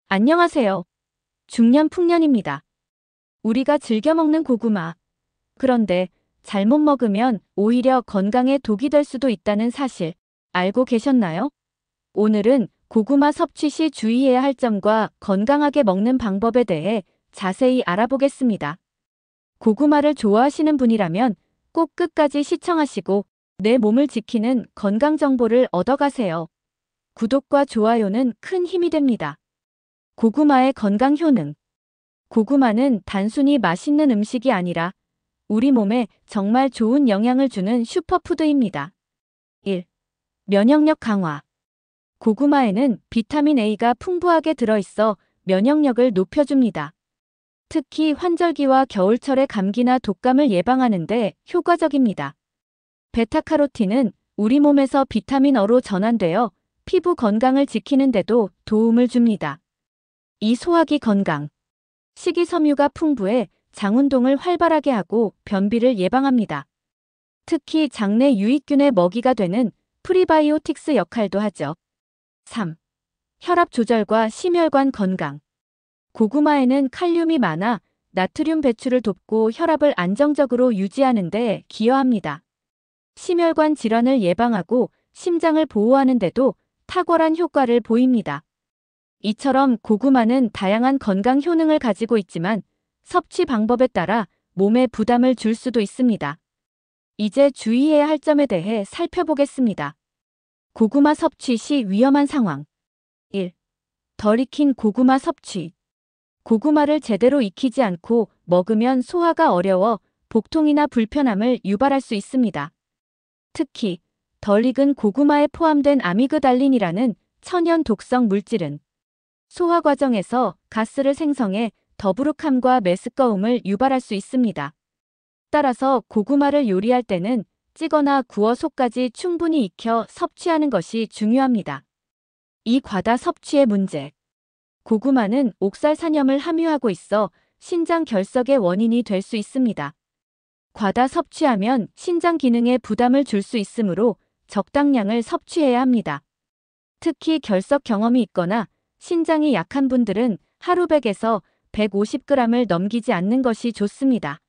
안녕하세요. 중년 풍년입니다. 우리가 즐겨 먹는 고구마. 그런데 잘못 먹으면 오히려 건강에 독이 될 수도 있다는 사실 알고 계셨나요? 오늘은 고구마 섭취 시 주의해야 할 점과 건강하게 먹는 방법에 대해 자세히 알아보겠습니다. 고구마를 좋아하시는 분이라면 꼭 끝까지 시청하시고 내 몸을 지키는 건강 정보를 얻어가세요. 구독과 좋아요는 큰 힘이 됩니다. 고구마의 건강 효능. 고구마는 단순히 맛있는 음식이 아니라 우리 몸에 정말 좋은 영향을 주는 슈퍼푸드입니다. 1. 면역력 강화. 고구마에는 비타민 A가 풍부하게 들어있어 면역력을 높여줍니다. 특히 환절기와 겨울철의 감기나 독감을 예방하는 데 효과적입니다. 베타카로틴은 우리 몸에서 비타민 O로 전환되어 피부 건강을 지키는 데도 도움을 줍니다. 이 소화기 건강. 식이섬유가 풍부해 장 운동을 활발하게 하고 변비를 예방합니다. 특히 장내 유익균의 먹이가 되는 프리바이오틱스 역할도 하죠. 3. 혈압 조절과 심혈관 건강. 고구마에는 칼륨이 많아 나트륨 배출을 돕고 혈압을 안정적으로 유지하는 데 기여합니다. 심혈관 질환을 예방하고 심장을 보호하는 데도 탁월한 효과를 보입니다. 이처럼 고구마는 다양한 건강 효능을 가지고 있지만 섭취 방법에 따라 몸에 부담을 줄 수도 있습니다. 이제 주의해야 할 점에 대해 살펴보겠습니다. 고구마 섭취 시 위험한 상황. 1. 덜 익힌 고구마 섭취. 고구마를 제대로 익히지 않고 먹으면 소화가 어려워 복통이나 불편함을 유발할 수 있습니다. 특히 덜 익은 고구마에 포함된 아미그달린이라는 천연 독성 물질은 소화 과정에서 가스를 생성해 더부룩함과 메스꺼움을 유발할 수 있습니다. 따라서 고구마를 요리할 때는 찌거나 구워 속까지 충분히 익혀 섭취하는 것이 중요합니다. 이 과다 섭취의 문제. 고구마는 옥살산염을 함유하고 있어 신장 결석의 원인이 될 수 있습니다. 과다 섭취하면 신장 기능에 부담을 줄 수 있으므로 적당량을 섭취해야 합니다. 특히 결석 경험이 있거나 신장이 약한 분들은 하루 100에서 150g을 넘기지 않는 것이 좋습니다.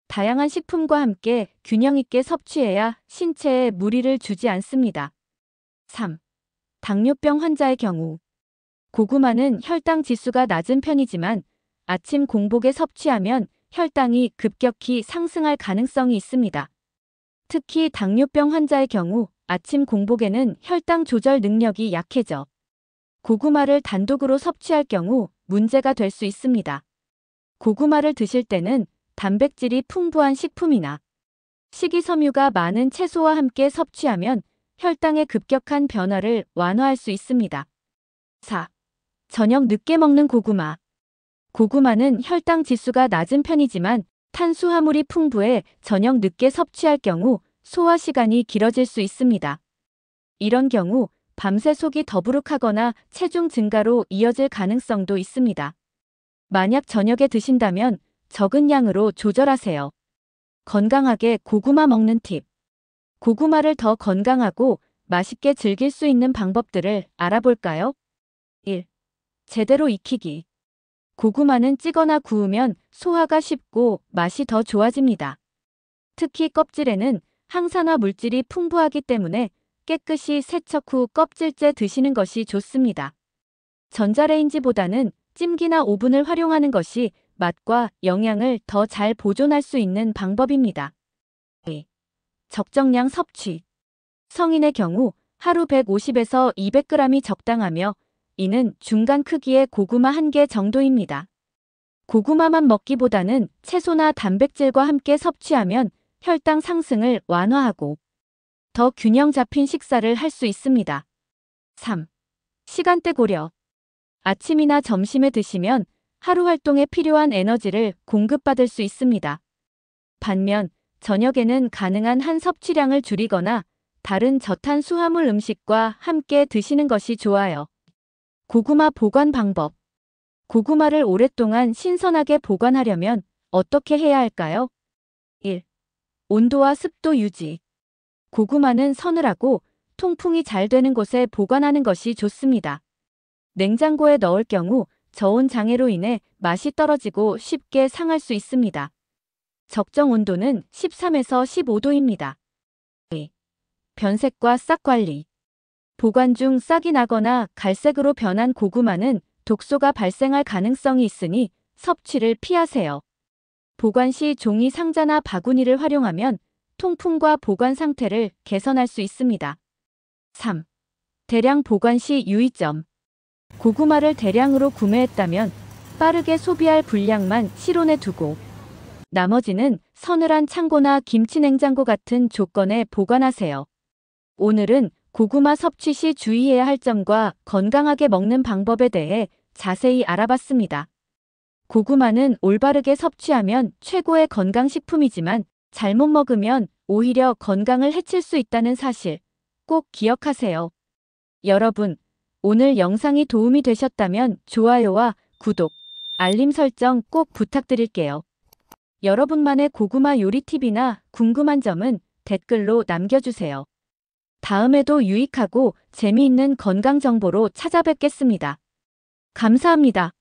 다양한 식품과 함께 균형 있게 섭취해야 신체에 무리를 주지 않습니다. 3. 당뇨병 환자의 경우. 고구마는 혈당 지수가 낮은 편이지만 아침 공복에 섭취하면 혈당이 급격히 상승할 가능성이 있습니다. 특히 당뇨병 환자의 경우 아침 공복에는 혈당 조절 능력이 약해져 고구마를 단독으로 섭취할 경우 문제가 될 수 있습니다. 고구마를 드실 때는 단백질이 풍부한 식품이나 식이섬유가 많은 채소와 함께 섭취하면 혈당의 급격한 변화를 완화할 수 있습니다. 4. 저녁 늦게 먹는 고구마. 고구마는 혈당 지수가 낮은 편이지만 탄수화물이 풍부해 저녁 늦게 섭취할 경우 소화 시간이 길어질 수 있습니다. 이런 경우 밤새 속이 더부룩하거나 체중 증가로 이어질 가능성도 있습니다. 만약 저녁에 드신다면 적은 양으로 조절하세요. 건강하게 고구마 먹는 팁. 고구마를 더 건강하고 맛있게 즐길 수 있는 방법들을 알아볼까요? 1. 제대로 익히기. 고구마는 찌거나 구우면 소화가 쉽고 맛이 더 좋아집니다. 특히 껍질에는 항산화 물질이 풍부하기 때문에 깨끗이 세척 후 껍질째 드시는 것이 좋습니다. 전자레인지보다는 찜기나 오븐을 활용하는 것이 맛과 영양을 더 잘 보존할 수 있는 방법입니다. 2. 적정량 섭취. 성인의 경우 하루 150에서 200g이 적당하며 이는 중간 크기의 고구마 1개 정도입니다. 고구마만 먹기보다는 채소나 단백질과 함께 섭취하면 혈당 상승을 완화하고 더 균형 잡힌 식사를 할 수 있습니다. 3. 시간대 고려. 아침이나 점심에 드시면 하루 활동에 필요한 에너지를 공급받을 수 있습니다. 반면 저녁에는 가능한 한 섭취량을 줄이거나 다른 저탄수화물 음식과 함께 드시는 것이 좋아요. 고구마 보관 방법. 고구마를 오랫동안 신선하게 보관하려면 어떻게 해야 할까요? 1. 온도와 습도 유지. 고구마는 서늘하고 통풍이 잘 되는 곳에 보관하는 것이 좋습니다. 냉장고에 넣을 경우 저온 장애로 인해 맛이 떨어지고 쉽게 상할 수 있습니다. 적정 온도는 13에서 15도입니다. 변색과 싹 관리. 보관 중 싹이 나거나 갈색으로 변한 고구마는 독소가 발생할 가능성이 있으니 섭취를 피하세요. 보관 시 종이 상자나 바구니를 활용하면 통풍과 보관 상태를 개선할 수 있습니다. 3. 대량 보관 시 유의점. 고구마를 대량으로 구매했다면 빠르게 소비할 분량만 실온에 두고 나머지는 서늘한 창고나 김치 냉장고 같은 조건에 보관하세요. 오늘은 고구마 섭취 시 주의해야 할 점과 건강하게 먹는 방법에 대해 자세히 알아봤습니다. 고구마는 올바르게 섭취하면 최고의 건강식품이지만 잘못 먹으면 오히려 건강을 해칠 수 있다는 사실 꼭 기억하세요. 여러분, 오늘 영상이 도움이 되셨다면 좋아요와 구독, 알림 설정 꼭 부탁드릴게요. 여러분만의 고구마 요리 팁이나 궁금한 점은 댓글로 남겨주세요. 다음에도 유익하고 재미있는 건강 정보로 찾아뵙겠습니다. 감사합니다.